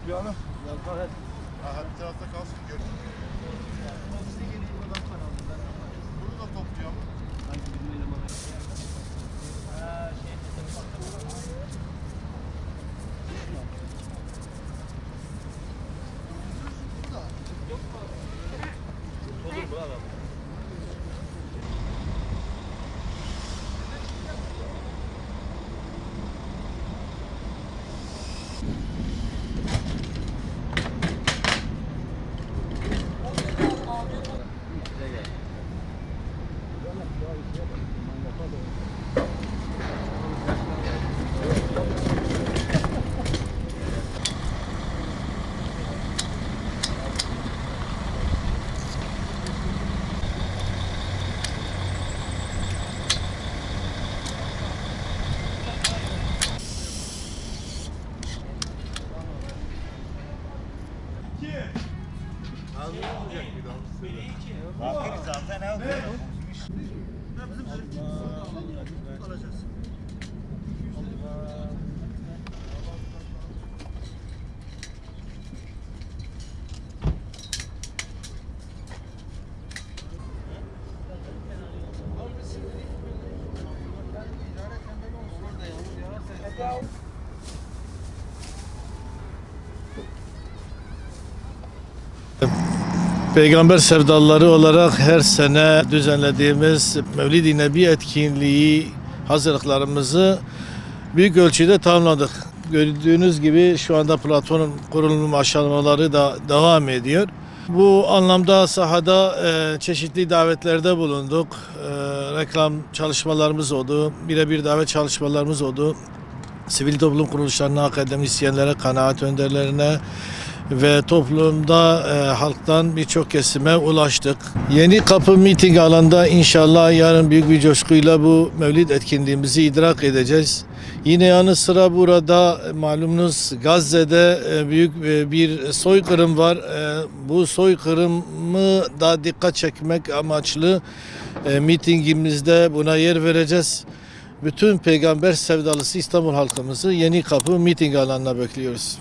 toplayalım. Bir tarafta kalsın. Bunu da toplayalım. Bakırız zaten abi. Peygamber sevdalıları olarak her sene düzenlediğimiz Mevlid-i Nebi etkinliği hazırlıklarımızı büyük ölçüde tamamladık. Gördüğünüz gibi şu anda platform kurulum aşamaları da devam ediyor. Bu anlamda sahada çeşitli davetlerde bulunduk. Reklam çalışmalarımız oldu, birebir davet çalışmalarımız oldu. Sivil toplum kuruluşlarına, akademisyenlere, kanaat önderlerine ve toplumda halktan birçok kesime ulaştık. Yeni Kapı Miting alanında inşallah yarın büyük bir coşkuyla bu Mevlid etkinliğimizi idrak edeceğiz. Yine yanı sıra burada malumunuz Gazze'de büyük bir soykırım var. Bu soykırımı da dikkat çekmek amaçlı mitingimizde buna yer vereceğiz. Bütün peygamber sevdalısı İstanbul halkımızı Yeni Kapı Miting alanına bekliyoruz.